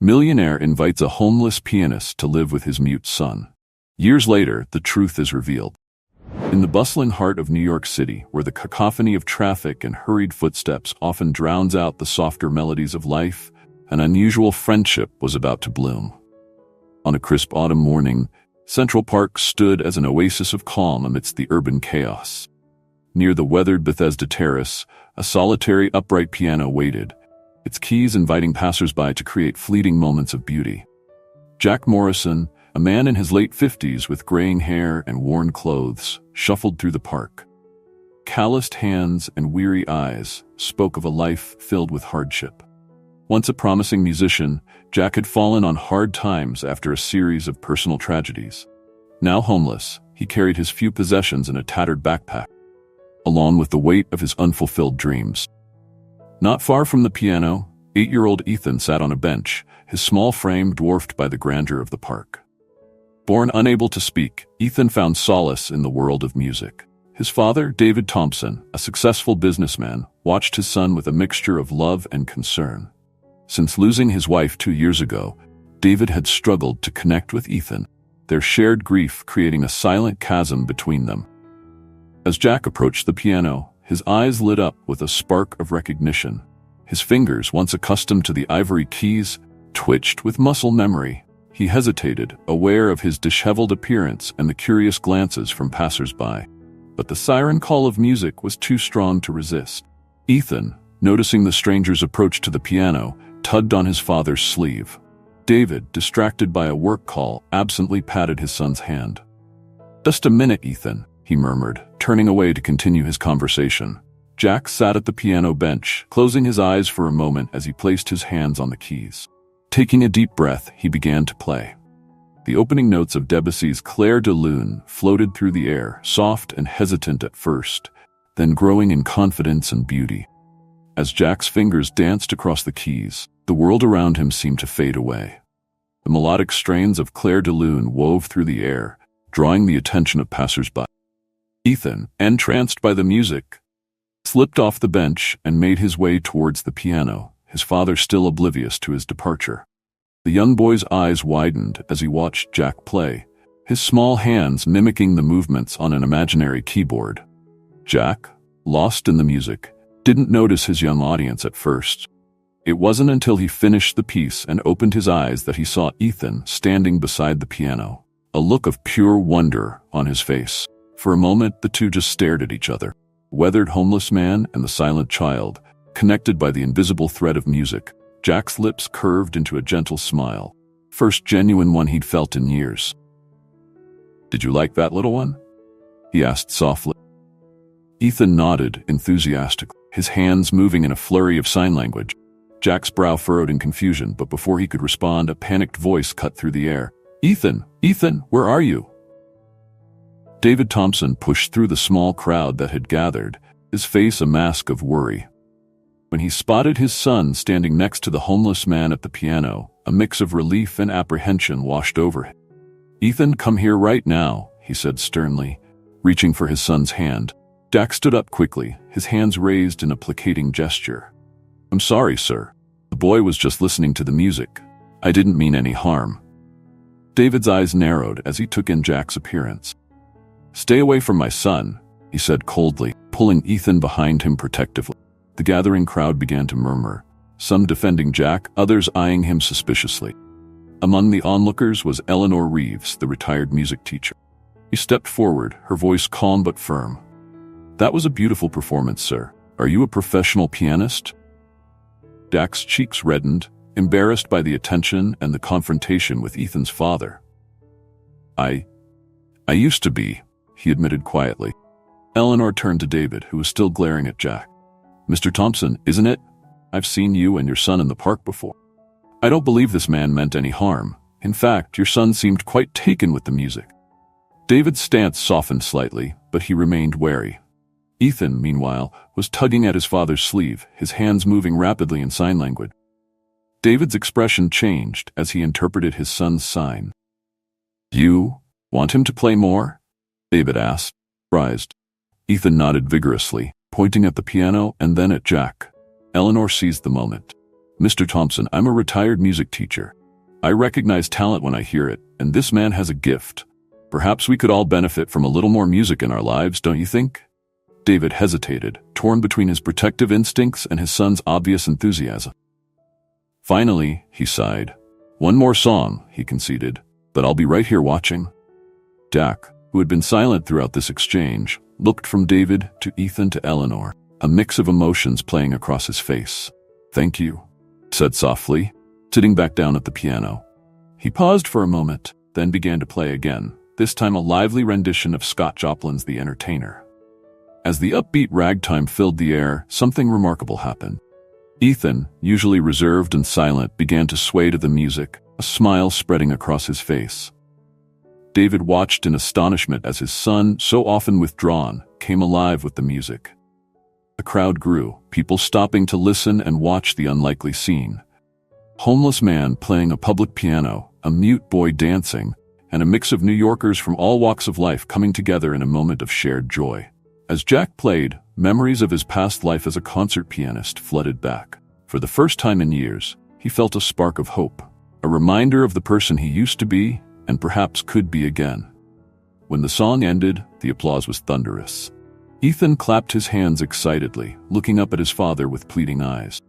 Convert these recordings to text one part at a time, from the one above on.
Millionaire invites a homeless pianist to live with his mute son. Years later, the truth is revealed. In the bustling heart of New York City, where the cacophony of traffic and hurried footsteps often drowns out the softer melodies of life, an unusual friendship was about to bloom. On a crisp autumn morning, Central Park stood as an oasis of calm amidst the urban chaos. Near the weathered Bethesda Terrace, a solitary upright piano waited, its keys inviting passers-by to create fleeting moments of beauty. Jack Morrison, a man in his late 50s with graying hair and worn clothes, shuffled through the park. Calloused hands and weary eyes spoke of a life filled with hardship. Once a promising musician, Jack had fallen on hard times after a series of personal tragedies. Now homeless, he carried his few possessions in a tattered backpack, along with the weight of his unfulfilled dreams. Not far from the piano, 8-year-old Ethan sat on a bench, his small frame dwarfed by the grandeur of the park. Born unable to speak, Ethan found solace in the world of music. His father, David Thompson, a successful businessman, watched his son with a mixture of love and concern. Since losing his wife 2 years ago, David had struggled to connect with Ethan, their shared grief creating a silent chasm between them. As Jack approached the piano, his eyes lit up with a spark of recognition. His fingers, once accustomed to the ivory keys, twitched with muscle memory. He hesitated, aware of his disheveled appearance and the curious glances from passers-by. But the siren call of music was too strong to resist. Ethan, noticing the stranger's approach to the piano, tugged on his father's sleeve. David, distracted by a work call, absently patted his son's hand. "Just a minute, Ethan," he murmured, turning away to continue his conversation. Jack sat at the piano bench, closing his eyes for a moment as he placed his hands on the keys. Taking a deep breath, he began to play. The opening notes of Debussy's Clair de Lune floated through the air, soft and hesitant at first, then growing in confidence and beauty. As Jack's fingers danced across the keys, the world around him seemed to fade away. The melodic strains of Clair de Lune wove through the air, drawing the attention of passers-by. Ethan, entranced by the music, slipped off the bench and made his way towards the piano, his father still oblivious to his departure. The young boy's eyes widened as he watched Jack play, his small hands mimicking the movements on an imaginary keyboard. Jack, lost in the music, didn't notice his young audience at first. It wasn't until he finished the piece and opened his eyes that he saw Ethan standing beside the piano, a look of pure wonder on his face. For a moment, the two just stared at each other. Weathered homeless man and the silent child, connected by the invisible thread of music. Jack's lips curved into a gentle smile, first genuine one he'd felt in years. "Did you like that, little one?" he asked softly. Ethan nodded enthusiastically, his hands moving in a flurry of sign language. Jack's brow furrowed in confusion, but before he could respond, a panicked voice cut through the air. "Ethan! Ethan, where are you?" David Thompson pushed through the small crowd that had gathered, his face a mask of worry. When he spotted his son standing next to the homeless man at the piano, a mix of relief and apprehension washed over him. "Ethan, come here right now," he said sternly, reaching for his son's hand. Jack stood up quickly, his hands raised in a placating gesture. "I'm sorry, sir. The boy was just listening to the music. I didn't mean any harm." David's eyes narrowed as he took in Jack's appearance. "Stay away from my son," he said coldly, pulling Ethan behind him protectively. The gathering crowd began to murmur, some defending Jack, others eyeing him suspiciously. Among the onlookers was Eleanor Reeves, the retired music teacher. She stepped forward, her voice calm but firm. "That was a beautiful performance, sir. Are you a professional pianist?" Jack's cheeks reddened, embarrassed by the attention and the confrontation with Ethan's father. I used to be," he admitted quietly. Eleanor turned to David, who was still glaring at Jack. "Mr. Thompson, isn't it? I've seen you and your son in the park before. I don't believe this man meant any harm. In fact, your son seemed quite taken with the music." David's stance softened slightly, but he remained wary. Ethan, meanwhile, was tugging at his father's sleeve, his hands moving rapidly in sign language. David's expression changed as he interpreted his son's sign. "You want him to play more?" David asked, surprised. Ethan nodded vigorously, pointing at the piano and then at Jack. Eleanor seized the moment. Mr. Thompson, I'm a retired music teacher. I recognize talent when I hear it, and this man has a gift. Perhaps we could all benefit from a little more music in our lives, don't you think? David hesitated, torn between his protective instincts and his son's obvious enthusiasm. Finally, he sighed. One more song, he conceded, but I'll be right here watching. Jack, who had been silent throughout this exchange, looked from David to Ethan to Eleanor, a mix of emotions playing across his face. Thank you, he said softly, sitting back down at the piano. He paused for a moment, then began to play again, this time a lively rendition of Scott Joplin's The Entertainer. As the upbeat ragtime filled the air, something remarkable happened. Ethan, usually reserved and silent, began to sway to the music, a smile spreading across his face. David watched in astonishment as his son, so often withdrawn, came alive with the music. The crowd grew, people stopping to listen and watch the unlikely scene. Homeless man playing a public piano, a mute boy dancing, and a mix of New Yorkers from all walks of life coming together in a moment of shared joy. As Jack played, memories of his past life as a concert pianist flooded back. For the first time in years, he felt a spark of hope, a reminder of the person he used to be and perhaps could be again. When the song ended, the applause was thunderous. Ethan clapped his hands excitedly, looking up at his father with pleading eyes.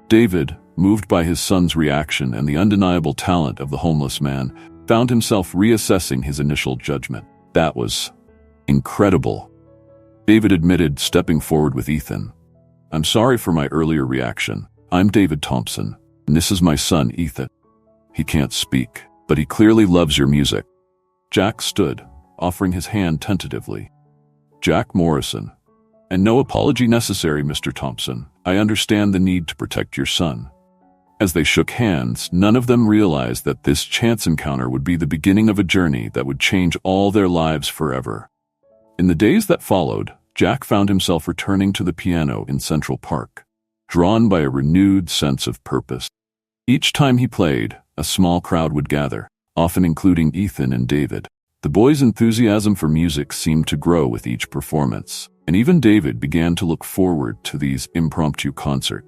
David, moved by his son's reaction and the undeniable talent of the homeless man, found himself reassessing his initial judgment. That was incredible, David admitted, stepping forward with Ethan. I'm sorry for my earlier reaction. I'm David Thompson, and this is my son, Ethan. He can't speak, but he clearly loves your music. Jack stood, offering his hand tentatively. Jack Morrison. And no apology necessary, Mr. Thompson. I understand the need to protect your son. As they shook hands, none of them realized that this chance encounter would be the beginning of a journey that would change all their lives forever. In the days that followed, Jack found himself returning to the piano in Central Park, drawn by a renewed sense of purpose. Each time he played, a small crowd would gather, often including Ethan and David. The boys' enthusiasm for music seemed to grow with each performance, and even David began to look forward to these impromptu concerts.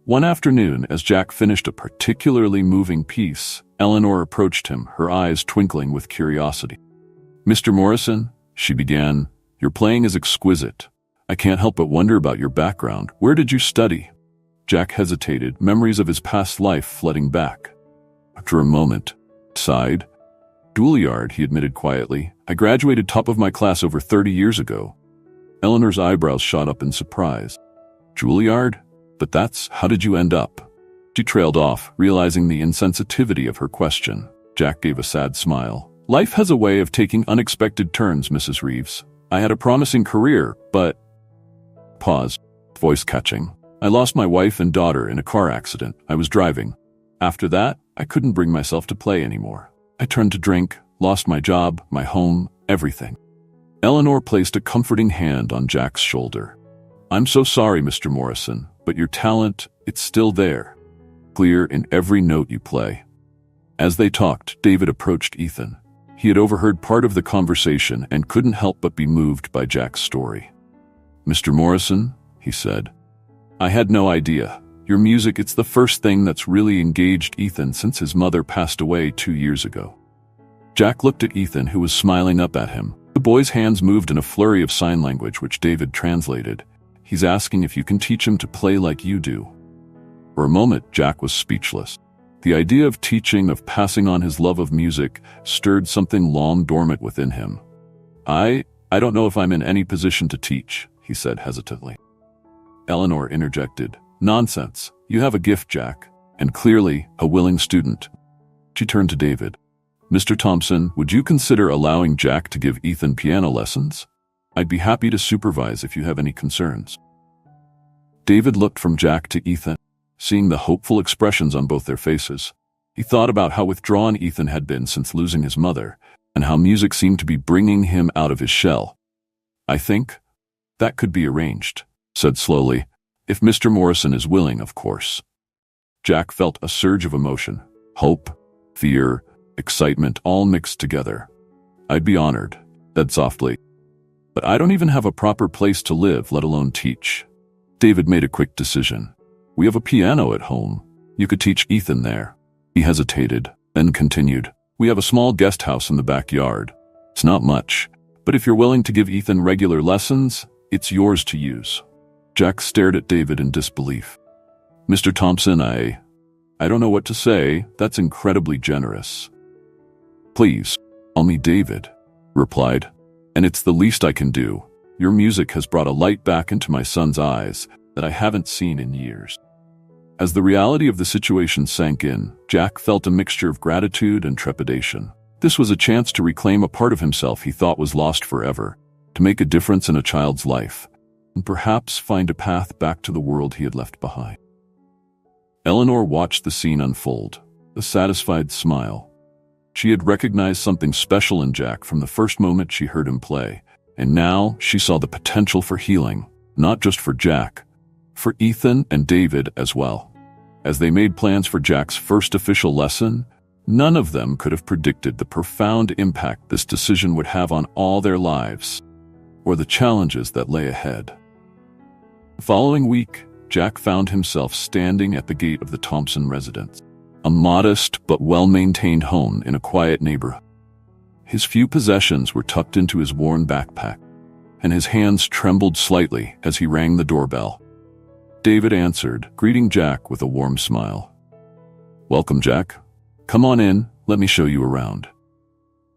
One afternoon, as Jack finished a particularly moving piece, Eleanor approached him, her eyes twinkling with curiosity. Mr. Morrison, she began, your playing is exquisite. I can't help but wonder about your background. Where did you study? Jack hesitated, memories of his past life flooding back. After a moment, he sighed. Juilliard, he admitted quietly. I graduated top of my class over 30 years ago. Eleanor's eyebrows shot up in surprise. Juilliard? But how did you end up? She trailed off, realizing the insensitivity of her question. Jack gave a sad smile. Life has a way of taking unexpected turns, Mrs. Reeves. I had a promising career, but... Pause, voice catching. I lost my wife and daughter in a car accident. I was driving. After that, I couldn't bring myself to play anymore. I turned to drink, lost my job, my home, everything. Eleanor placed a comforting hand on Jack's shoulder. I'm so sorry, Mr. Morrison, but your talent, it's still there. Clear in every note you play. As they talked, David approached Ethan. He had overheard part of the conversation and couldn't help but be moved by Jack's story. Mr. Morrison, he said, I had no idea. Your music, it's the first thing that's really engaged Ethan since his mother passed away 2 years ago. Jack looked at Ethan, who was smiling up at him. The boy's hands moved in a flurry of sign language, which David translated. He's asking if you can teach him to play like you do. For a moment, Jack was speechless. The idea of teaching, of passing on his love of music, stirred something long dormant within him. I don't know if I'm in any position to teach, he said hesitantly. Eleanor interjected. Nonsense. You have a gift, Jack, and clearly a willing student. She turned to David. Mr. Thompson, would you consider allowing Jack to give Ethan piano lessons? I'd be happy to supervise if you have any concerns. David looked from Jack to Ethan, seeing the hopeful expressions on both their faces. He thought about how withdrawn Ethan had been since losing his mother, and how music seemed to be bringing him out of his shell. I think that could be arranged, said slowly, if Mr. Morrison is willing, of course. Jack felt a surge of emotion, hope, fear, excitement, all mixed together. I'd be honored, said softly. But I don't even have a proper place to live, let alone teach. David made a quick decision. We have a piano at home. You could teach Ethan there. He hesitated, then continued. We have a small guest house in the backyard. It's not much, but if you're willing to give Ethan regular lessons, it's yours to use. Jack stared at David in disbelief. Mr. Thompson, I don't know what to say. That's incredibly generous. Please, call me David, replied. And it's the least I can do. Your music has brought a light back into my son's eyes that I haven't seen in years. As the reality of the situation sank in, Jack felt a mixture of gratitude and trepidation. This was a chance to reclaim a part of himself he thought was lost forever, to make a difference in a child's life, and perhaps find a path back to the world he had left behind. Eleanor watched the scene unfold, a satisfied smile. She had recognized something special in Jack from the first moment she heard him play, and now she saw the potential for healing, not just for Jack, for Ethan and David as well. As they made plans for Jack's first official lesson, none of them could have predicted the profound impact this decision would have on all their lives, or the challenges that lay ahead. The following week, Jack found himself standing at the gate of the Thompson residence, a modest but well-maintained home in a quiet neighborhood. His few possessions were tucked into his worn backpack, and his hands trembled slightly as he rang the doorbell. David answered, greeting Jack with a warm smile. Welcome, Jack. Come on in, let me show you around.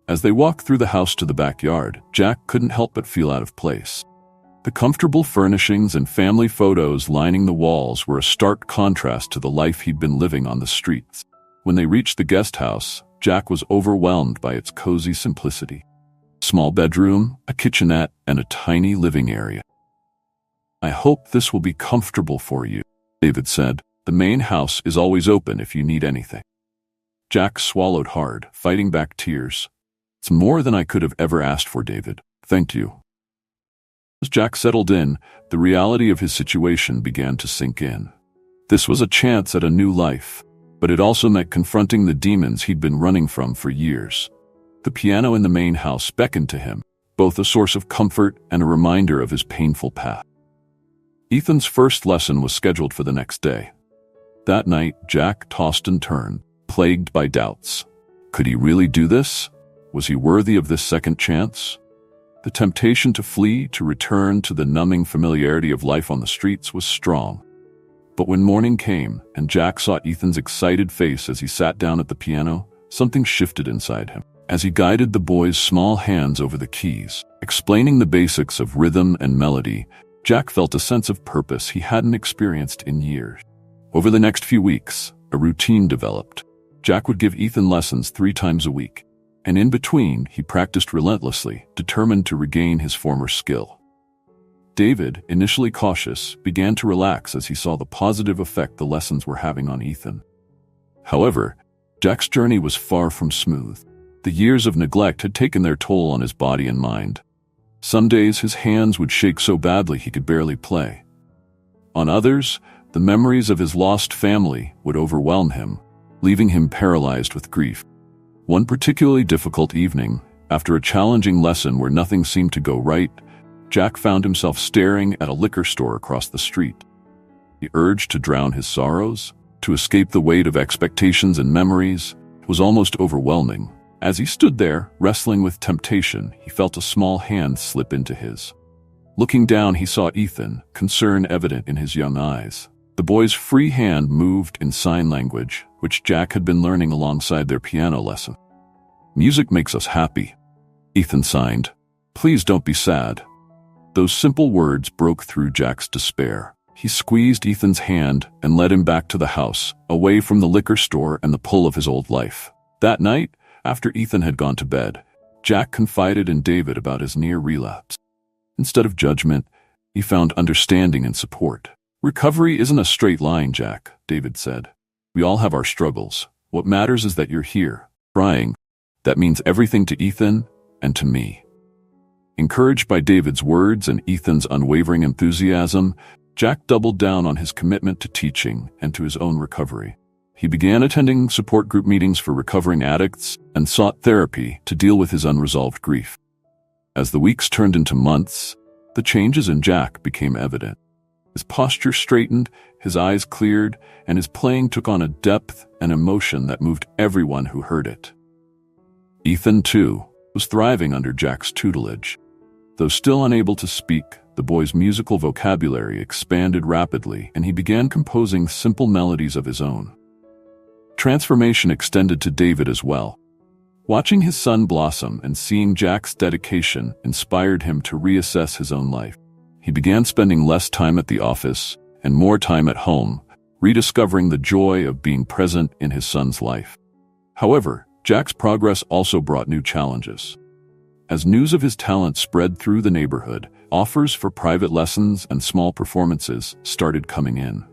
As they walked through the house to the backyard, Jack couldn't help but feel out of place. The comfortable furnishings and family photos lining the walls were a stark contrast to the life he'd been living on the streets. When they reached the guest house, Jack was overwhelmed by its cozy simplicity. Small bedroom, a kitchenette, and a tiny living area. I hope this will be comfortable for you, David said. The main house is always open if you need anything. Jack swallowed hard, fighting back tears. It's more than I could have ever asked for, David. Thank you. As Jack settled in, the reality of his situation began to sink in. This was a chance at a new life, but it also meant confronting the demons he'd been running from for years. The piano in the main house beckoned to him, both a source of comfort and a reminder of his painful past. Ethan's first lesson was scheduled for the next day. That night, Jack tossed and turned, plagued by doubts. Could he really do this? Was he worthy of this second chance? The temptation to flee, to return to the numbing familiarity of life on the streets was strong. But when morning came and Jack saw Ethan's excited face as he sat down at the piano, something shifted inside him. As he guided the boy's small hands over the keys, explaining the basics of rhythm and melody, Jack felt a sense of purpose he hadn't experienced in years. Over the next few weeks, a routine developed. Jack would give Ethan lessons 3 times a week, and in between, he practiced relentlessly, determined to regain his former skill. David, initially cautious, began to relax as he saw the positive effect the lessons were having on Ethan. However, Jack's journey was far from smooth. The years of neglect had taken their toll on his body and mind. Some days his hands would shake so badly he could barely play. On others, the memories of his lost family would overwhelm him, leaving him paralyzed with grief. One particularly difficult evening, after a challenging lesson where nothing seemed to go right, Jack found himself staring at a liquor store across the street. The urge to drown his sorrows, to escape the weight of expectations and memories, was almost overwhelming. As he stood there, wrestling with temptation, he felt a small hand slip into his. Looking down, he saw Ethan, concern evident in his young eyes. The boy's free hand moved in sign language, which Jack had been learning alongside their piano lesson. Music makes us happy, Ethan signed. Please don't be sad. Those simple words broke through Jack's despair. He squeezed Ethan's hand and led him back to the house, away from the liquor store and the pull of his old life. That night, after Ethan had gone to bed, Jack confided in David about his near relapse. Instead of judgment, he found understanding and support. Recovery isn't a straight line, Jack, David said. We all have our struggles. What matters is that you're here, trying. That means everything to Ethan and to me. Encouraged by David's words and Ethan's unwavering enthusiasm, Jack doubled down on his commitment to teaching and to his own recovery. He began attending support group meetings for recovering addicts and sought therapy to deal with his unresolved grief. As the weeks turned into months, the changes in Jack became evident. His posture straightened, his eyes cleared, and his playing took on a depth and emotion that moved everyone who heard it. Ethan, too, was thriving under Jack's tutelage. Though still unable to speak, the boy's musical vocabulary expanded rapidly, and he began composing simple melodies of his own. Transformation extended to David as well. Watching his son blossom and seeing Jack's dedication inspired him to reassess his own life. He began spending less time at the office and more time at home, rediscovering the joy of being present in his son's life. However, Jack's progress also brought new challenges. As news of his talent spread through the neighborhood, offers for private lessons and small performances started coming in.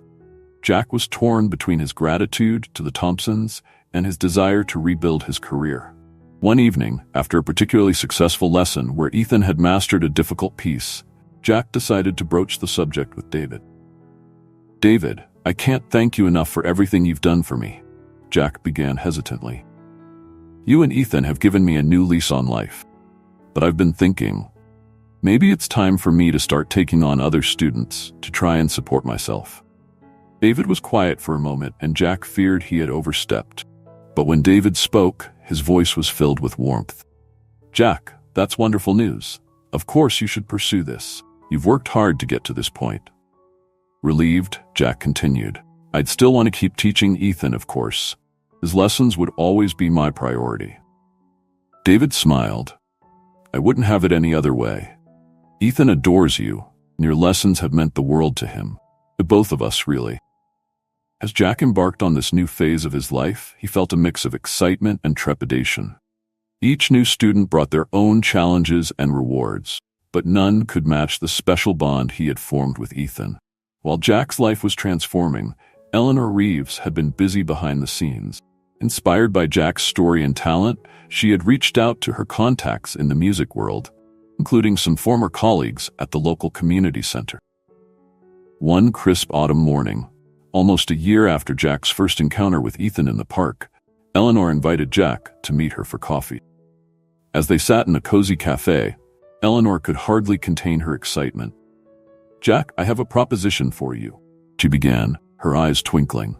Jack was torn between his gratitude to the Thompsons and his desire to rebuild his career. One evening, after a particularly successful lesson where Ethan had mastered a difficult piece, Jack decided to broach the subject with David. "David, I can't thank you enough for everything you've done for me," Jack began hesitantly. "You and Ethan have given me a new lease on life. But I've been thinking, maybe it's time for me to start taking on other students to try and support myself." David was quiet for a moment, and Jack feared he had overstepped. But when David spoke, his voice was filled with warmth. "Jack, that's wonderful news. Of course you should pursue this. You've worked hard to get to this point." Relieved, Jack continued, "I'd still want to keep teaching Ethan, of course. His lessons would always be my priority." David smiled. "I wouldn't have it any other way. Ethan adores you, and your lessons have meant the world to him. To both of us, really." As Jack embarked on this new phase of his life, he felt a mix of excitement and trepidation. Each new student brought their own challenges and rewards, but none could match the special bond he had formed with Ethan. While Jack's life was transforming, Eleanor Reeves had been busy behind the scenes. Inspired by Jack's story and talent, she had reached out to her contacts in the music world, including some former colleagues at the local community center. One crisp autumn morning, almost a year after Jack's first encounter with Ethan in the park, Eleanor invited Jack to meet her for coffee. As they sat in a cozy cafe, Eleanor could hardly contain her excitement. "Jack, I have a proposition for you," she began, her eyes twinkling.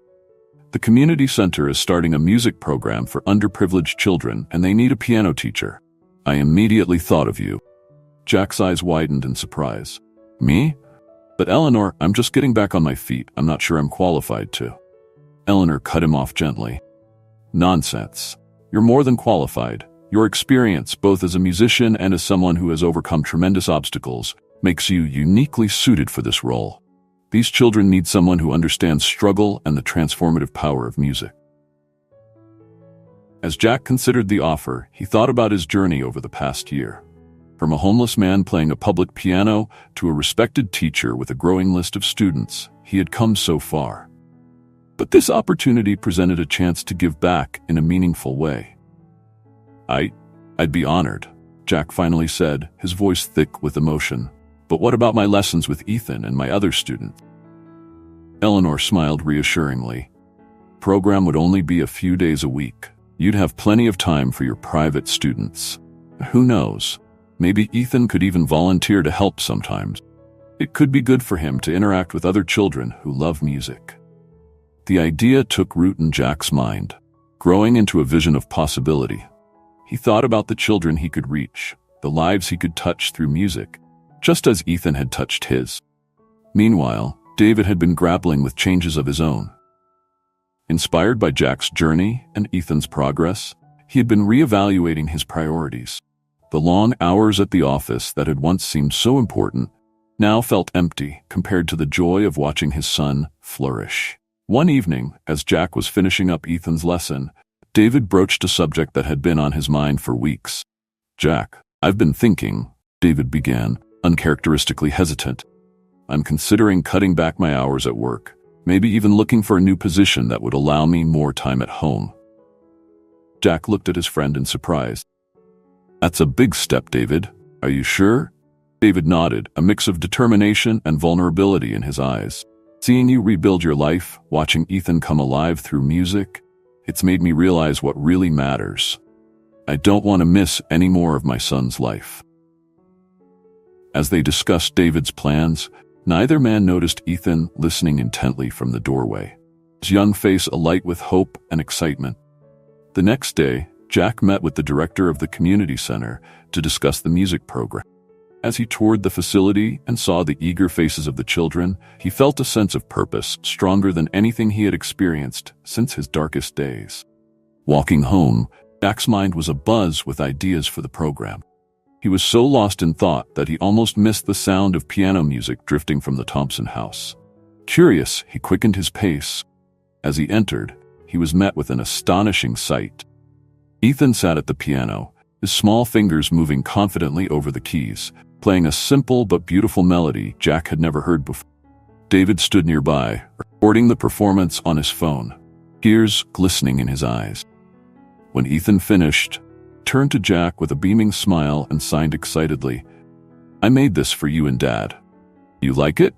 "The community center is starting a music program for underprivileged children, and they need a piano teacher. I immediately thought of you." Jack's eyes widened in surprise. "Me? But Eleanor, I'm just getting back on my feet. I'm not sure I'm qualified to." Eleanor cut him off gently. "Nonsense. You're more than qualified. Your experience, both as a musician and as someone who has overcome tremendous obstacles, makes you uniquely suited for this role. These children need someone who understands struggle and the transformative power of music." As Jack considered the offer, he thought about his journey over the past year. From a homeless man playing a public piano to a respected teacher with a growing list of students, he had come so far. But this opportunity presented a chance to give back in a meaningful way. I'd be honored," Jack finally said, his voice thick with emotion. "But what about my lessons with Ethan and my other students?" Eleanor smiled reassuringly. "Program would only be a few days a week. You'd have plenty of time for your private students. Who knows? Maybe Ethan could even volunteer to help sometimes. It could be good for him to interact with other children who love music." The idea took root in Jack's mind, growing into a vision of possibility. He thought about the children he could reach, the lives he could touch through music, just as Ethan had touched his. Meanwhile, David had been grappling with changes of his own. Inspired by Jack's journey and Ethan's progress, he had been reevaluating his priorities. The long hours at the office that had once seemed so important now felt empty compared to the joy of watching his son flourish. One evening, as Jack was finishing up Ethan's lesson, David broached a subject that had been on his mind for weeks. "Jack, I've been thinking," David began, uncharacteristically hesitant. "I'm considering cutting back my hours at work, maybe even looking for a new position that would allow me more time at home." Jack looked at his friend in surprise. "That's a big step, David. Are you sure?" David nodded, a mix of determination and vulnerability in his eyes. "Seeing you rebuild your life, watching Ethan come alive through music, it's made me realize what really matters. I don't want to miss any more of my son's life." As they discussed David's plans, Neither man noticed Ethan listening intently from the doorway, his young face alight with hope and excitement. The next day, Jack met with the director of the community center to discuss the music program. As he toured the facility and saw the eager faces of the children, he felt a sense of purpose stronger than anything he had experienced since his darkest days. Walking home, Jack's mind was abuzz with ideas for the program. He was so lost in thought that he almost missed the sound of piano music drifting from the Thompson house. Curious, he quickened his pace. As he entered, he was met with an astonishing sight. Ethan sat at the piano, his small fingers moving confidently over the keys, playing a simple but beautiful melody Jack had never heard before. David stood nearby, recording the performance on his phone, tears glistening in his eyes. When Ethan finished, he turned to Jack with a beaming smile and signed excitedly, "I made this for you and Dad. You like it?"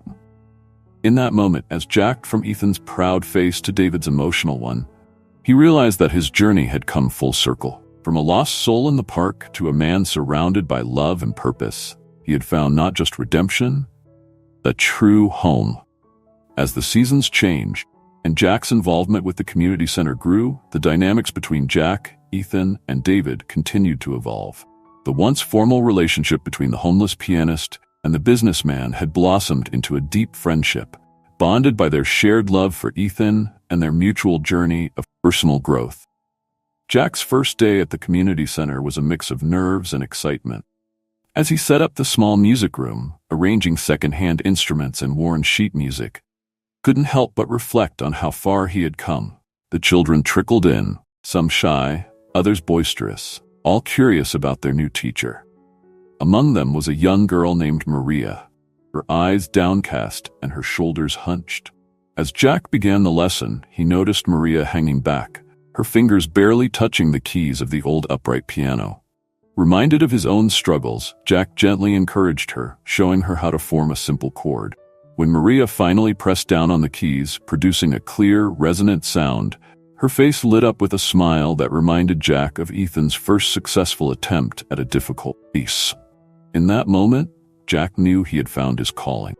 In that moment, as Jack from Ethan's proud face to David's emotional one, he realized that his journey had come full circle. From a lost soul in the park to a man surrounded by love and purpose, he had found not just redemption, a true home. As the seasons changed and Jack's involvement with the community center grew, the dynamics between Jack, Ethan, and David continued to evolve. The once formal relationship between the homeless pianist and the businessman had blossomed into a deep friendship, bonded by their shared love for Ethan and their mutual journey of personal growth. Jack's first day at the community center was a mix of nerves and excitement. As he set up the small music room, arranging second-hand instruments and worn sheet music, couldn't help but reflect on how far he had come. The children trickled in, some shy, others boisterous, all curious about their new teacher. Among them was a young girl named Maria, her eyes downcast and her shoulders hunched. As Jack began the lesson, he noticed Maria hanging back, her fingers barely touching the keys of the old upright piano. Reminded of his own struggles, Jack gently encouraged her, showing her how to form a simple chord. When Maria finally pressed down on the keys, producing a clear, resonant sound, her face lit up with a smile that reminded Jack of Ethan's first successful attempt at a difficult piece. In that moment, Jack knew he had found his calling.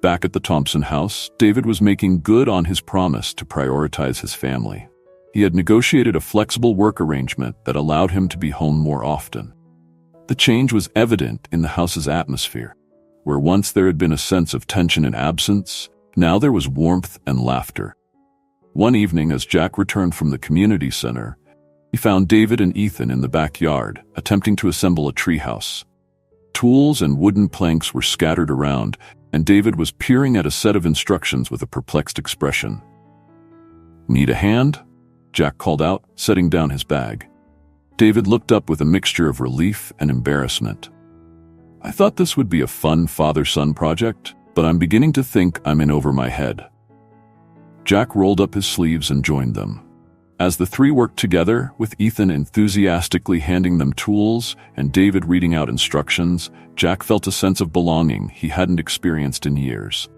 Back at the Thompson house, David was making good on his promise to prioritize his family. He had negotiated a flexible work arrangement that allowed him to be home more often. The change was evident in the house's atmosphere. Where once there had been a sense of tension and absence, now there was warmth and laughter. One evening, as Jack returned from the community center, he found David and Ethan in the backyard, attempting to assemble a treehouse. Tools and wooden planks were scattered around, and David was peering at a set of instructions with a perplexed expression. "Need a hand?" Jack called out, setting down his bag. David looked up with a mixture of relief and embarrassment. "I thought this would be a fun father-son project, but I'm beginning to think I'm in over my head." Jack rolled up his sleeves and joined them. As the three worked together, with Ethan enthusiastically handing them tools and David reading out instructions, Jack felt a sense of belonging he hadn't experienced in years.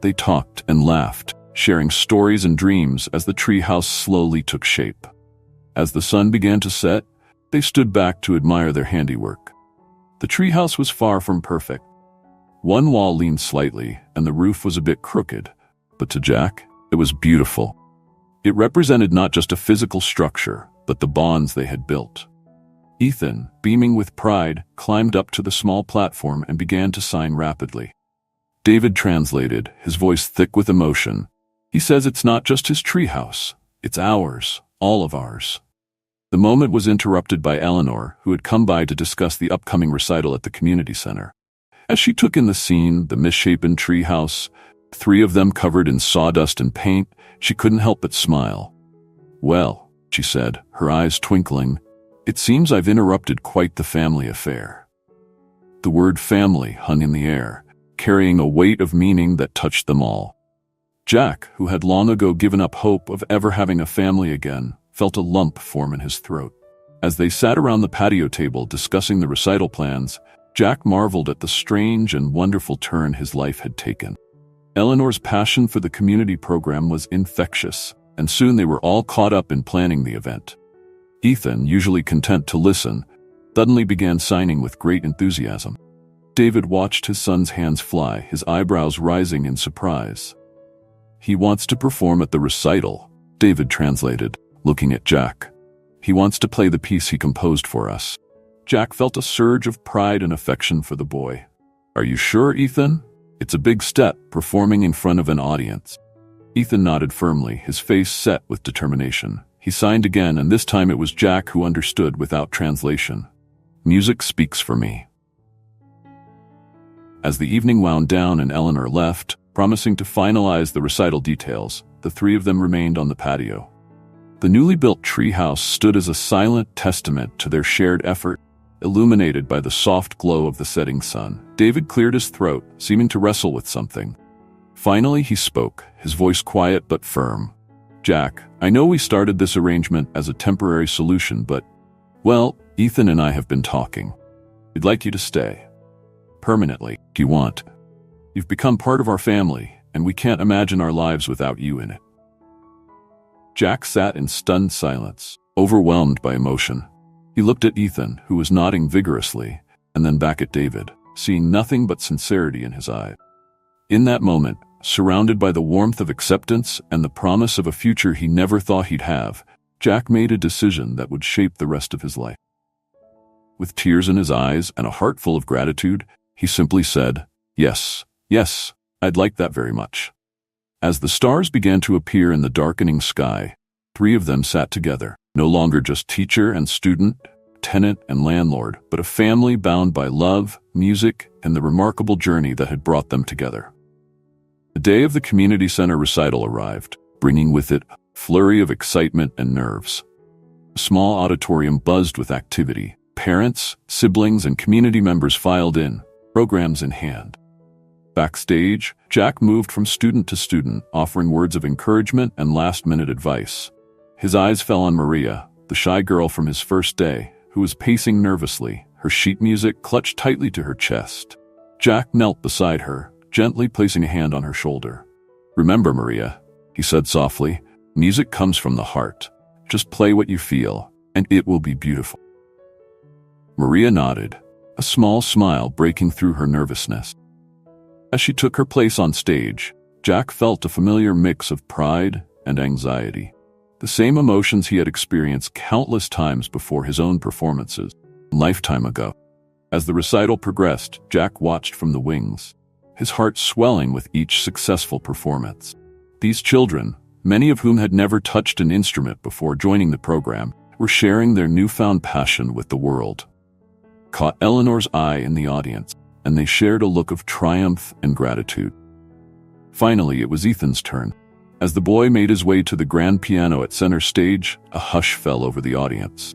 They talked and laughed, sharing stories and dreams as the treehouse slowly took shape. As the sun began to set, they stood back to admire their handiwork. The treehouse was far from perfect. One wall leaned slightly, and the roof was a bit crooked, but to Jack, it was beautiful. It represented not just a physical structure, but the bonds they had built. Ethan, beaming with pride, climbed up to the small platform and began to sign rapidly. David translated, his voice thick with emotion. "He says it's not just his treehouse, it's ours, all of ours." The moment was interrupted by Eleanor, who had come by to discuss the upcoming recital at the community center. As she took in the scene, the misshapen treehouse, three of them covered in sawdust and paint, she couldn't help but smile. "Well," she said, her eyes twinkling, "it seems I've interrupted quite the family affair." The word family hung in the air, carrying a weight of meaning that touched them all. Jack, who had long ago given up hope of ever having a family again, felt a lump form in his throat. As they sat around the patio table discussing the recital plans, Jack marveled at the strange and wonderful turn his life had taken. Eleanor's passion for the community program was infectious, and soon they were all caught up in planning the event. Ethan, usually content to listen, suddenly began signing with great enthusiasm. David watched his son's hands fly, his eyebrows rising in surprise. "He wants to perform at the recital," David translated, looking at Jack. "He wants to play the piece he composed for us." Jack felt a surge of pride and affection for the boy. "Are you sure, Ethan? It's a big step, performing in front of an audience." Ethan nodded firmly, his face set with determination. He signed again, and this time it was Jack who understood without translation. "Music speaks for me." As the evening wound down and Eleanor left, promising to finalize the recital details, the three of them remained on the patio. The newly built treehouse stood as a silent testament to their shared effort, illuminated by the soft glow of the setting sun. David cleared his throat, seeming to wrestle with something. Finally he spoke, his voice quiet but firm. "Jack, I know we started this arrangement as a temporary solution, but, well, Ethan and I have been talking. We'd like you to stay. Permanently, if you want. You've become part of our family, and we can't imagine our lives without you in it." Jack sat in stunned silence, overwhelmed by emotion. He looked at Ethan, who was nodding vigorously, and then back at David, seeing nothing but sincerity in his eyes. In that moment, surrounded by the warmth of acceptance and the promise of a future he never thought he'd have, Jack made a decision that would shape the rest of his life. With tears in his eyes and a heart full of gratitude, he simply said, "Yes, yes, I'd like that very much." As the stars began to appear in the darkening sky, three of them sat together, no longer just teacher and student, tenant and landlord, but a family bound by love, music, and the remarkable journey that had brought them together. The day of the community center recital arrived, bringing with it a flurry of excitement and nerves. The small auditorium buzzed with activity. Parents, siblings, and community members filed in, programs in hand. Backstage, Jack moved from student to student, offering words of encouragement and last-minute advice. His eyes fell on Maria, the shy girl from his first day, who was pacing nervously, her sheet music clutched tightly to her chest. Jack knelt beside her, gently placing a hand on her shoulder. "Remember, Maria," he said softly, "music comes from the heart. Just play what you feel, and it will be beautiful." Maria nodded, a small smile breaking through her nervousness. As she took her place on stage, Jack felt a familiar mix of pride and anxiety. The same emotions he had experienced countless times before his own performances, a lifetime ago. As the recital progressed, Jack watched from the wings, his heart swelling with each successful performance. These children, many of whom had never touched an instrument before joining the program, were sharing their newfound passion with the world. Caught Eleanor's eye in the audience, and they shared a look of triumph and gratitude. Finally, it was Ethan's turn. As the boy made his way to the grand piano at center stage, a hush fell over the audience.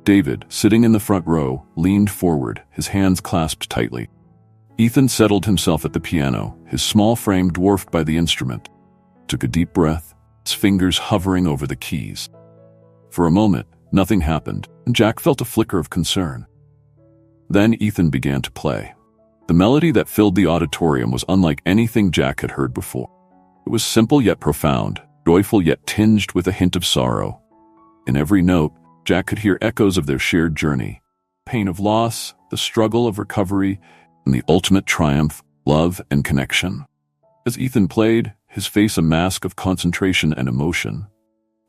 David, sitting in the front row, leaned forward, his hands clasped tightly. Ethan settled himself at the piano, his small frame dwarfed by the instrument, took a deep breath, his fingers hovering over the keys. For a moment, nothing happened, and Jack felt a flicker of concern. Then Ethan began to play. The melody that filled the auditorium was unlike anything Jack had heard before. It was simple yet profound, joyful yet tinged with a hint of sorrow. In every note, Jack could hear echoes of their shared journey, pain of loss, the struggle of recovery, and the ultimate triumph, love and connection. As Ethan played, his face a mask of concentration and emotion,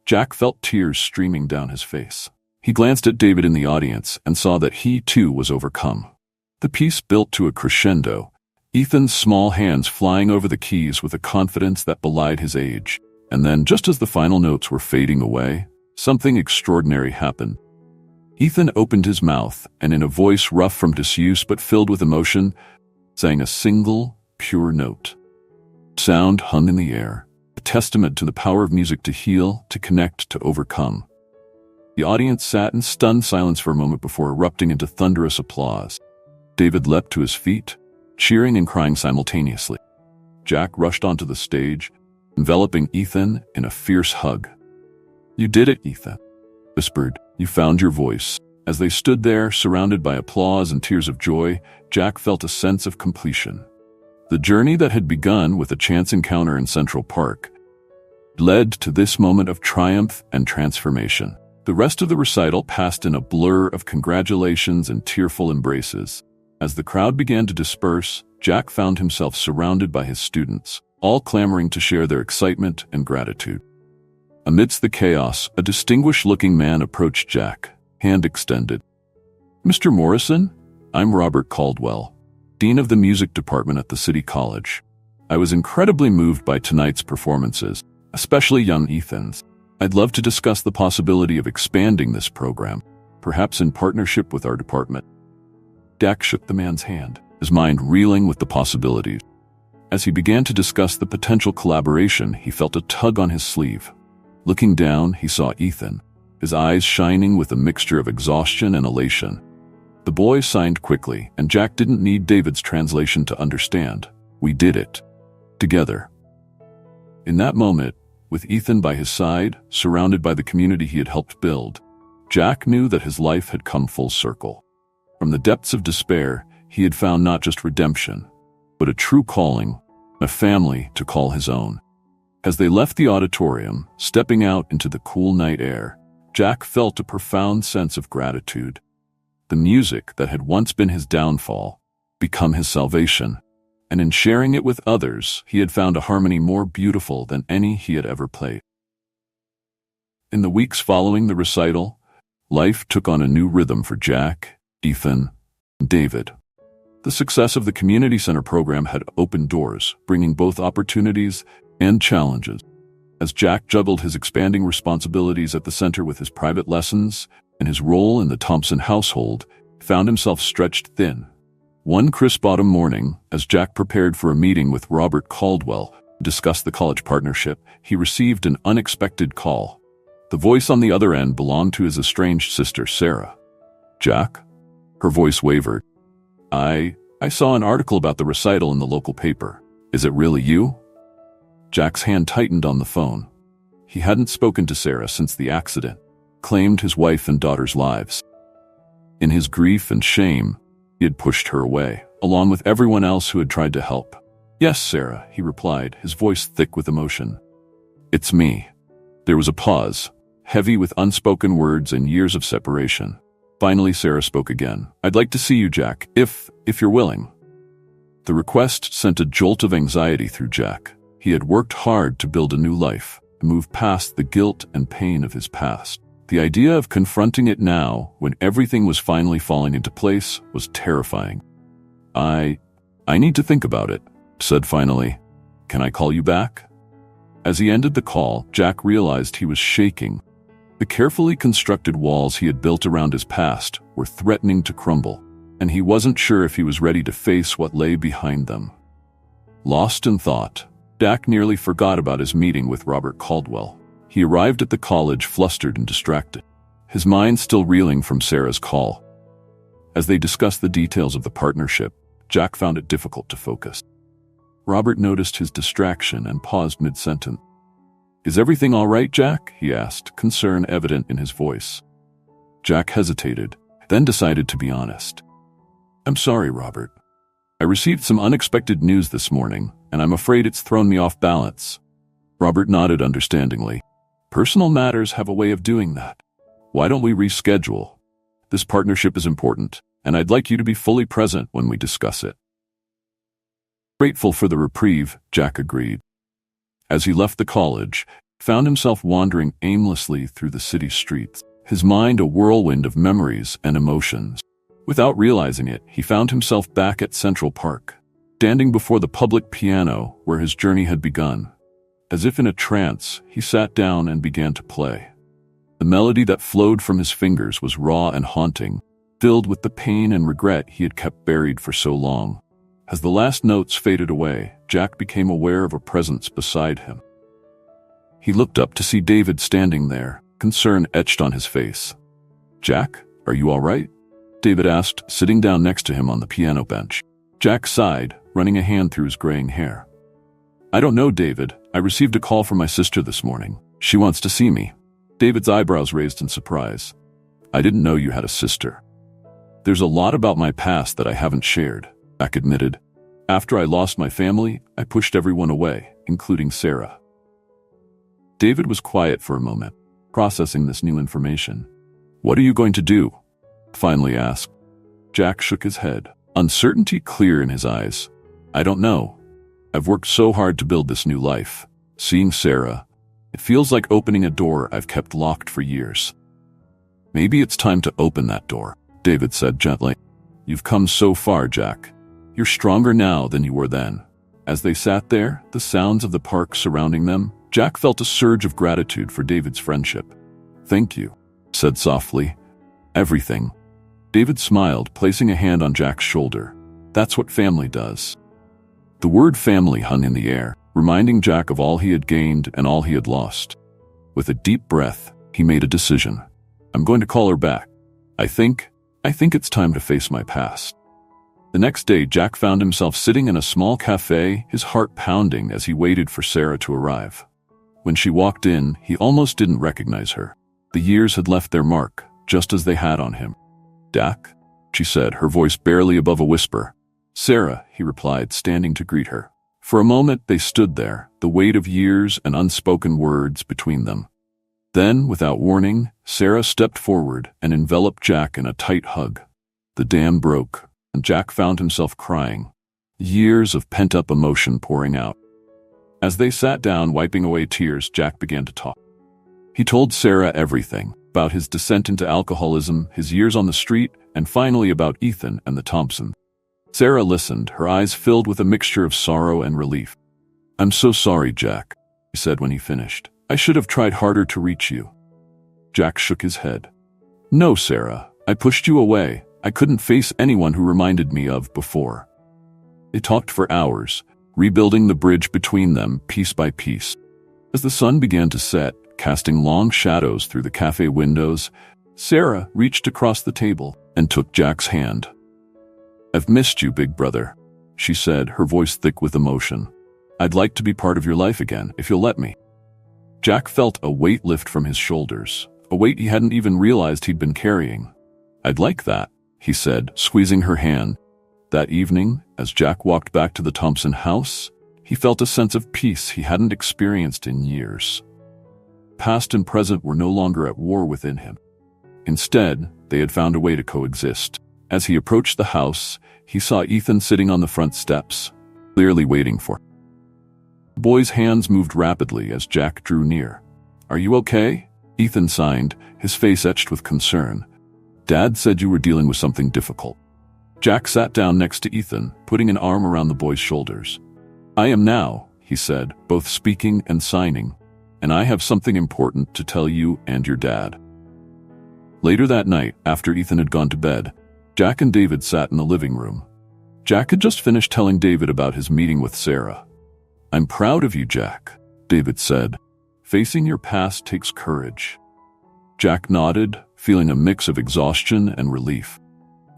Jack felt tears streaming down his face. He glanced at David in the audience and saw that he too was overcome. The piece built to a crescendo, Ethan's small hands flying over the keys with a confidence that belied his age. And then, just as the final notes were fading away, something extraordinary happened. Ethan opened his mouth and, in a voice rough from disuse but filled with emotion, sang a single, pure note. Sound hung in the air, a testament to the power of music to heal, to connect, to overcome. The audience sat in stunned silence for a moment before erupting into thunderous applause. David leapt to his feet, cheering and crying simultaneously. Jack rushed onto the stage, enveloping Ethan in a fierce hug. "You did it, Ethan," whispered. "You found your voice." As they stood there, surrounded by applause and tears of joy, Jack felt a sense of completion. The journey that had begun with a chance encounter in Central Park led to this moment of triumph and transformation. The rest of the recital passed in a blur of congratulations and tearful embraces. As the crowd began to disperse, Jack found himself surrounded by his students, all clamoring to share their excitement and gratitude. Amidst the chaos, a distinguished-looking man approached Jack, hand extended. "Mr. Morrison, I'm Robert Caldwell, Dean of the Music Department at the City College. I was incredibly moved by tonight's performances, especially young Ethan's. I'd love to discuss the possibility of expanding this program, perhaps in partnership with our department." Jack shook the man's hand, his mind reeling with the possibilities. As he began to discuss the potential collaboration, he felt a tug on his sleeve. Looking down, he saw Ethan, his eyes shining with a mixture of exhaustion and elation. The boy signed quickly, and Jack didn't need David's translation to understand. "We did it. Together." In that moment, with Ethan by his side, surrounded by the community he had helped build, Jack knew that his life had come full circle. From the depths of despair, he had found not just redemption, but a true calling, a family to call his own. As they left the auditorium, stepping out into the cool night air, Jack felt a profound sense of gratitude. The music that had once been his downfall become his salvation, and in sharing it with others, he had found a harmony more beautiful than any he had ever played. In the weeks following the recital, life took on a new rhythm for Jack, Ethan, and David. The success of the community center program had opened doors, bringing both opportunities and challenges. As Jack juggled his expanding responsibilities at the center with his private lessons and his role in the Thompson household, he found himself stretched thin. One crisp autumn morning, as Jack prepared for a meeting with Robert Caldwell to discuss the college partnership, he received an unexpected call. The voice on the other end belonged to his estranged sister, Sarah. "Jack?" Her voice wavered. I saw an article about the recital in the local paper. Is it really you?" Jack's hand tightened on the phone. He hadn't spoken to Sarah since the accident, claimed his wife and daughter's lives. In his grief and shame, he had pushed her away, along with everyone else who had tried to help. "Yes, Sarah," he replied, his voice thick with emotion. "It's me." There was a pause, heavy with unspoken words and years of separation. Finally, Sarah spoke again. "I'd like to see you, Jack, if you're willing." The request sent a jolt of anxiety through Jack. He had worked hard to build a new life, to move past the guilt and pain of his past. The idea of confronting it now, when everything was finally falling into place, was terrifying. I need to think about it," said finally. "Can I call you back?" As he ended the call, Jack realized he was shaking. The carefully constructed walls he had built around his past were threatening to crumble, and he wasn't sure if he was ready to face what lay behind them. Lost in thought, Jack nearly forgot about his meeting with Robert Caldwell. He arrived at the college flustered and distracted, his mind still reeling from Sarah's call. As they discussed the details of the partnership, Jack found it difficult to focus. Robert noticed his distraction and paused mid-sentence. "Is everything all right, Jack?" he asked, concern evident in his voice. Jack hesitated, then decided to be honest. "I'm sorry, Robert. I received some unexpected news this morning, and I'm afraid it's thrown me off balance." Robert nodded understandingly. "Personal matters have a way of doing that. Why don't we reschedule? This partnership is important, and I'd like you to be fully present when we discuss it." Grateful for the reprieve, Jack agreed. As he left the college, he found himself wandering aimlessly through the city streets, his mind a whirlwind of memories and emotions. Without realizing it, he found himself back at Central Park, standing before the public piano where his journey had begun. As if in a trance, he sat down and began to play. The melody that flowed from his fingers was raw and haunting, filled with the pain and regret he had kept buried for so long. As the last notes faded away, Jack became aware of a presence beside him. He looked up to see David standing there, concern etched on his face. "Jack, are you all right?" David asked, sitting down next to him on the piano bench. Jack sighed, running a hand through his graying hair. "I don't know, David. I received a call from my sister this morning. She wants to see me." David's eyebrows raised in surprise. "I didn't know you had a sister." "There's a lot about my past that I haven't shared," Jack admitted. "After I lost my family, I pushed everyone away, including Sarah." David was quiet for a moment, processing this new information. "What are you going to do?" finally asked. Jack shook his head. uncertainty clear in his eyes. I don't know. I've worked so hard to build this new life. Seeing Sarah, it feels like opening a door I've kept locked for years. Maybe it's time to open that door, David said gently. You've come so far, Jack. You're stronger now than you were then. As they sat there, the sounds of the park surrounding them, Jack felt a surge of gratitude for David's friendship. Thank you, said softly. Everything. David smiled, placing a hand on Jack's shoulder. That's what family does. The word family hung in the air, reminding Jack of all he had gained and all he had lost. With a deep breath, he made a decision. I'm going to call her back. I think it's time to face my past. The next day, Jack found himself sitting in a small cafe, his heart pounding as he waited for Sarah to arrive. When she walked in, he almost didn't recognize her. The years had left their mark, just as they had on him. Jack, she said, her voice barely above a whisper. Sarah, he replied, standing to greet her. For a moment, they stood there, the weight of years and unspoken words between them. Then, without warning, Sarah stepped forward and enveloped Jack in a tight hug. The dam broke, and Jack found himself crying, years of pent-up emotion pouring out. As they sat down, wiping away tears, Jack began to talk. He told Sarah everything, about his descent into alcoholism, his years on the street, and finally about Ethan and the Thompsons. Sarah listened, her eyes filled with a mixture of sorrow and relief. I'm so sorry, Jack, he said when he finished. I should have tried harder to reach you. Jack shook his head. No, Sarah, I pushed you away. I couldn't face anyone who reminded me of before. They talked for hours, rebuilding the bridge between them piece by piece. As the sun began to set, casting long shadows through the cafe windows, Sarah reached across the table and took Jack's hand. I've missed you, big brother, she said, her voice thick with emotion. I'd like to be part of your life again, if you'll let me. Jack felt a weight lift from his shoulders, a weight he hadn't even realized he'd been carrying. I'd like that, he said, squeezing her hand. That evening, as Jack walked back to the Thompson house, he felt a sense of peace he hadn't experienced in years. Past and present were no longer at war within him. Instead, they had found a way to coexist. As he approached the house, he saw Ethan sitting on the front steps, clearly waiting for him. The boy's hands moved rapidly as Jack drew near. Are you okay? Ethan signed, his face etched with concern. Dad said you were dealing with something difficult. Jack sat down next to Ethan, putting an arm around the boy's shoulders. I am now, he said, both speaking and signing, and I have something important to tell you and your dad. Later that night, after Ethan had gone to bed, Jack and David sat in the living room. Jack had just finished telling David about his meeting with Sarah. I'm proud of you, Jack, David said. Facing your past takes courage. Jack nodded, feeling a mix of exhaustion and relief.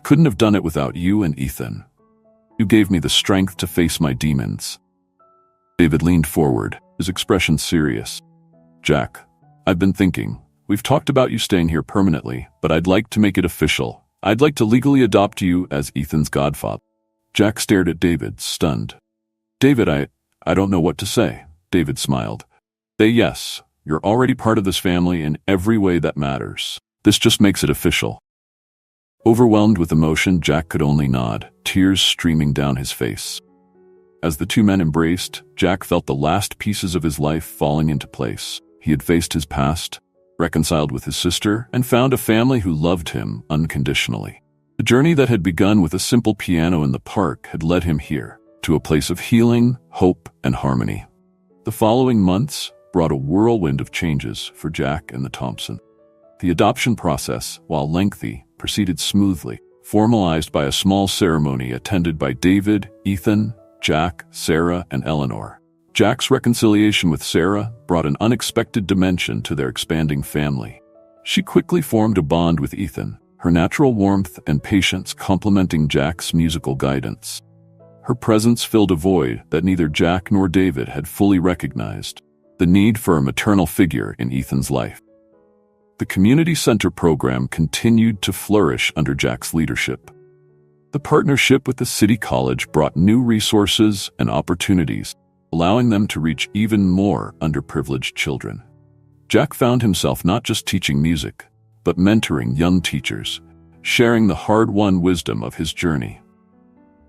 Couldn't have done it without you and Ethan. You gave me the strength to face my demons. David leaned forward, his expression serious. Jack, I've been thinking. We've talked about you staying here permanently, but I'd like to make it official. I'd like to legally adopt you as Ethan's godfather. Jack stared at David, stunned. David, I don't know what to say. David smiled. Say yes. You're already part of this family in every way that matters. This just makes it official. Overwhelmed with emotion, Jack could only nod, tears streaming down his face. As the two men embraced, Jack felt the last pieces of his life falling into place. He had faced his past, reconciled with his sister, and found a family who loved him unconditionally. The journey that had begun with a simple piano in the park had led him here, to a place of healing, hope, and harmony. The following months brought a whirlwind of changes for Jack and the Thompson. The adoption process, while lengthy, proceeded smoothly, formalized by a small ceremony attended by David, Ethan, Jack, Sarah, and Eleanor. Jack's reconciliation with Sarah brought an unexpected dimension to their expanding family. She quickly formed a bond with Ethan, her natural warmth and patience complementing Jack's musical guidance. Her presence filled a void that neither Jack nor David had fully recognized, the need for a maternal figure in Ethan's life. The community center program continued to flourish under Jack's leadership. The partnership with the city college brought new resources and opportunities, allowing them to reach even more underprivileged children. Jack found himself not just teaching music, but mentoring young teachers, sharing the hard-won wisdom of his journey.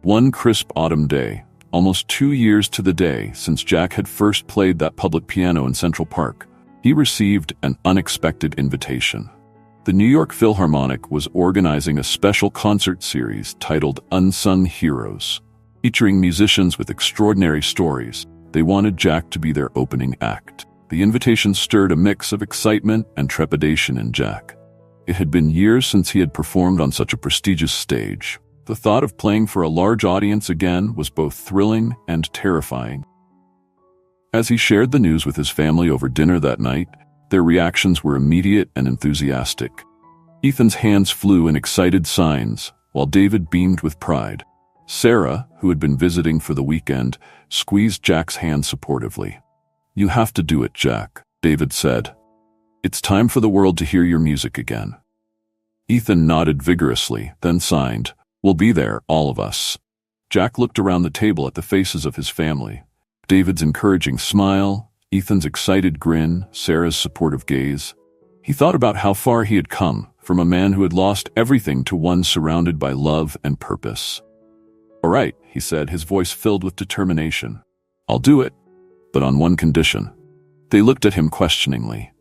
One crisp autumn day, almost 2 years to the day since Jack had first played that public piano in Central Park, he received an unexpected invitation. The New York Philharmonic was organizing a special concert series titled Unsung Heroes. Featuring musicians with extraordinary stories, they wanted Jack to be their opening act. The invitation stirred a mix of excitement and trepidation in Jack. It had been years since he had performed on such a prestigious stage. The thought of playing for a large audience again was both thrilling and terrifying. As he shared the news with his family over dinner that night, their reactions were immediate and enthusiastic. Ethan's hands flew in excited signs, while David beamed with pride. Sarah, who had been visiting for the weekend, squeezed Jack's hand supportively. "You have to do it, Jack," David said. "It's time for the world to hear your music again." Ethan nodded vigorously, then signed, "We'll be there, all of us." Jack looked around the table at the faces of his family. David's encouraging smile, Ethan's excited grin, Sarah's supportive gaze. He thought about how far he had come, from a man who had lost everything to one surrounded by love and purpose. "All right," he said, his voice filled with determination. "I'll do it, but on one condition." They looked at him questioningly.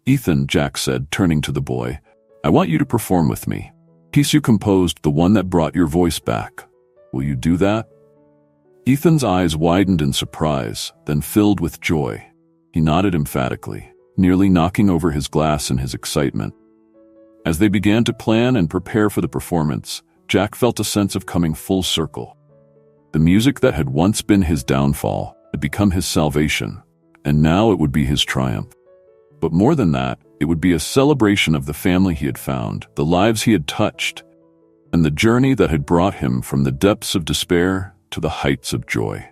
"Ethan," Jack said, turning to the boy, "I want you to perform with me. Piece you composed, the one that brought your voice back. Will you do that?" Ethan's eyes widened in surprise, then filled with joy. He nodded emphatically, nearly knocking over his glass in his excitement. As they began to plan and prepare for the performance, Jack felt a sense of coming full circle. The music that had once been his downfall had become his salvation, and now it would be his triumph. But more than that, it would be a celebration of the family he had found, the lives he had touched, and the journey that had brought him from the depths of despair to the heights of joy.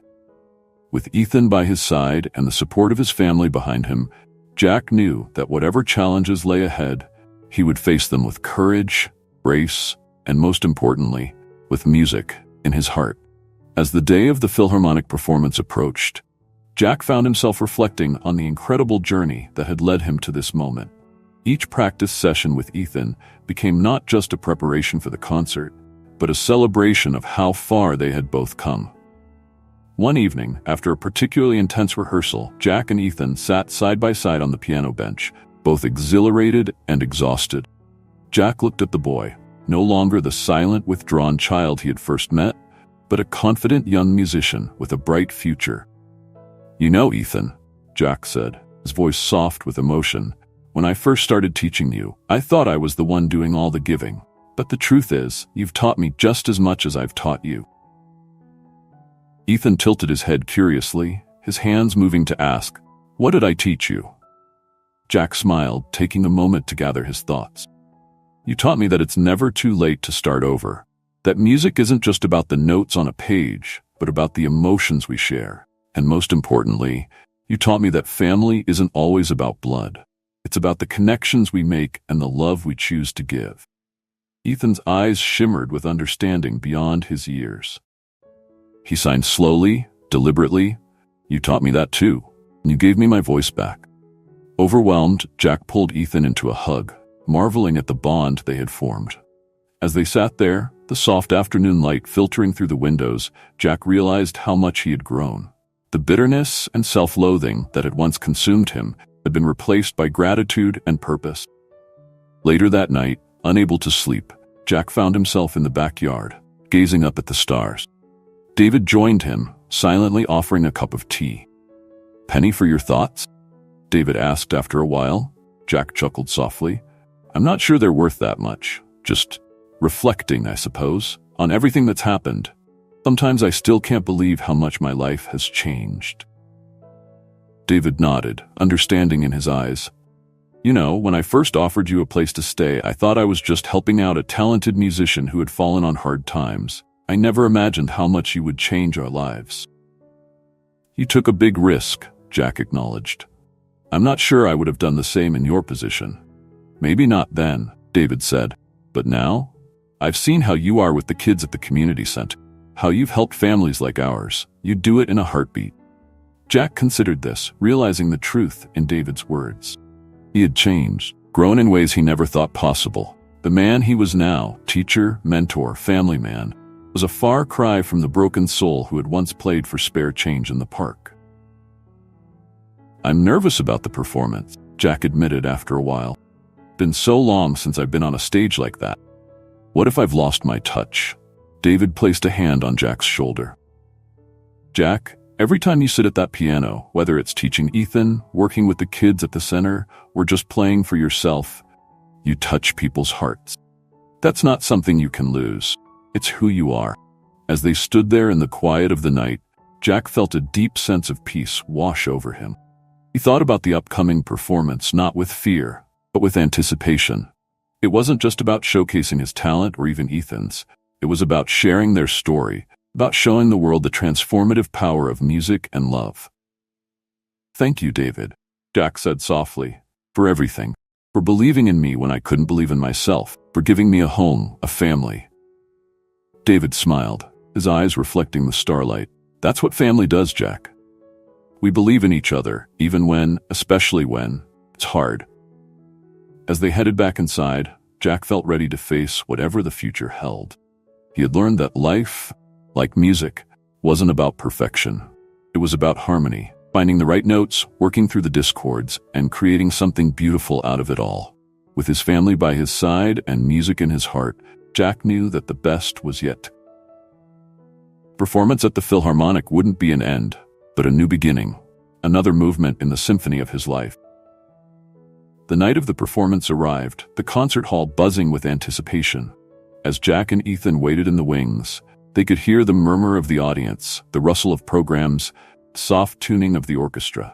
With Ethan by his side and the support of his family behind him, Jack knew that whatever challenges lay ahead, he would face them with courage, grace, and most importantly, with music in his heart. As the day of the Philharmonic performance approached, Jack found himself reflecting on the incredible journey that had led him to this moment. Each practice session with Ethan became not just a preparation for the concert, but a celebration of how far they had both come. One evening, after a particularly intense rehearsal, Jack and Ethan sat side by side on the piano bench, both exhilarated and exhausted. Jack looked at the boy, no longer the silent, withdrawn child he had first met, but a confident young musician with a bright future. "You know, Ethan," Jack said, his voice soft with emotion, "when I first started teaching you, I thought I was the one doing all the giving. But the truth is, you've taught me just as much as I've taught you." Ethan tilted his head curiously, his hands moving to ask, "What did I teach you?" Jack smiled, taking a moment to gather his thoughts. "You taught me that it's never too late to start over. That music isn't just about the notes on a page, but about the emotions we share. And most importantly, you taught me that family isn't always about blood. It's about the connections we make and the love we choose to give." Ethan's eyes shimmered with understanding beyond his years. He signed slowly, deliberately. "You taught me that too, and you gave me my voice back." Overwhelmed, Jack pulled Ethan into a hug, marveling at the bond they had formed. As they sat there, the soft afternoon light filtering through the windows, Jack realized how much he had grown. The bitterness and self-loathing that had once consumed him had been replaced by gratitude and purpose. Later that night, unable to sleep, Jack found himself in the backyard, gazing up at the stars. David joined him, silently offering a cup of tea. "Penny for your thoughts?" David asked after a while. Jack chuckled softly. "I'm not sure they're worth that much. Just reflecting, I suppose, on everything that's happened. Sometimes I still can't believe how much my life has changed." David nodded, understanding in his eyes. "You know, when I first offered you a place to stay, I thought I was just helping out a talented musician who had fallen on hard times. I never imagined how much you would change our lives." "You took a big risk," Jack acknowledged. "I'm not sure I would have done the same in your position." "Maybe not then," David said. "But now? I've seen how you are with the kids at the community center, how you've helped families like ours. You'd do it in a heartbeat." Jack considered this, realizing the truth in David's words. He had changed, grown in ways he never thought possible. The man he was now, teacher, mentor, family man, was a far cry from the broken soul who had once played for spare change in the park. "I'm nervous about the performance," Jack admitted after a while. "Been so long since I've been on a stage like that. What if I've lost my touch?" David placed a hand on Jack's shoulder. "Jack, every time you sit at that piano, whether it's teaching Ethan, working with the kids at the center, or just playing for yourself, you touch people's hearts. That's not something you can lose. It's who you are." As they stood there in the quiet of the night, Jack felt a deep sense of peace wash over him. He thought about the upcoming performance not with fear, but with anticipation. It wasn't just about showcasing his talent or even Ethan's. It was about sharing their story, about showing the world the transformative power of music and love. "Thank you, David," Jack said softly, "for everything. For believing in me when I couldn't believe in myself. For giving me a home, a family." David smiled, his eyes reflecting the starlight. "That's what family does, Jack. We believe in each other, even when, especially when, it's hard." As they headed back inside, Jack felt ready to face whatever the future held. He had learned that life, like music, wasn't about perfection. It was about harmony, finding the right notes, working through the discords, and creating something beautiful out of it all. With his family by his side and music in his heart, Jack knew that the best was yet to come. Performance at the Philharmonic wouldn't be an end, but a new beginning, another movement in the symphony of his life. The night of the performance arrived, the concert hall buzzing with anticipation. As Jack and Ethan waited in the wings, they could hear the murmur of the audience, the rustle of programs, the soft tuning of the orchestra.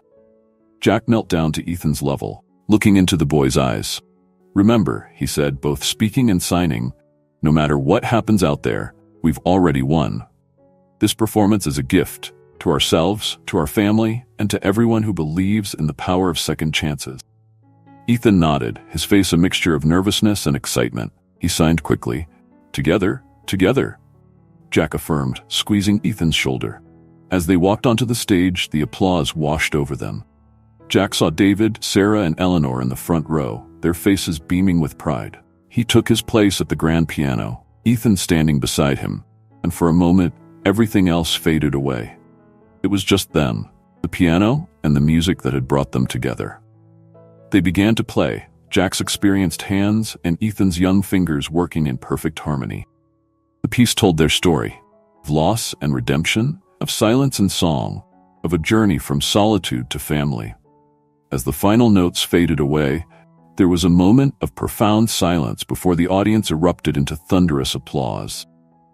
Jack knelt down to Ethan's level, looking into the boy's eyes. "Remember," he said, both speaking and signing, "no matter what happens out there, we've already won. This performance is a gift, to ourselves, to our family, and to everyone who believes in the power of second chances." Ethan nodded, his face a mixture of nervousness and excitement. He signed quickly. "Together, together," Jack affirmed, squeezing Ethan's shoulder. As they walked onto the stage, the applause washed over them. Jack saw David, Sarah, and Eleanor in the front row, their faces beaming with pride. He took his place at the grand piano, Ethan standing beside him, and for a moment, everything else faded away. It was just them, the piano, and the music that had brought them together. They began to play, Jack's experienced hands and Ethan's young fingers working in perfect harmony. The piece told their story, of loss and redemption, of silence and song, of a journey from solitude to family. As the final notes faded away, there was a moment of profound silence before the audience erupted into thunderous applause.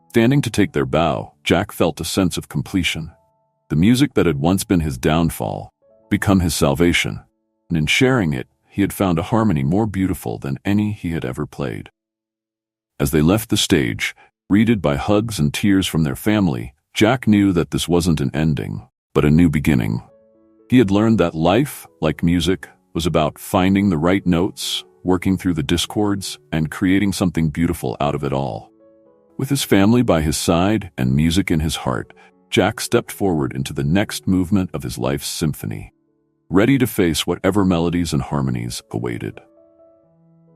Standing to take their bow, Jack felt a sense of completion. The music that had once been his downfall, become his salvation, and in sharing it, he had found a harmony more beautiful than any he had ever played. As they left the stage, greeted by hugs and tears from their family, Jack knew that this wasn't an ending, but a new beginning. He had learned that life, like music, was about finding the right notes, working through the discords, and creating something beautiful out of it all. With his family by his side and music in his heart, Jack stepped forward into the next movement of his life's symphony, ready to face whatever melodies and harmonies awaited.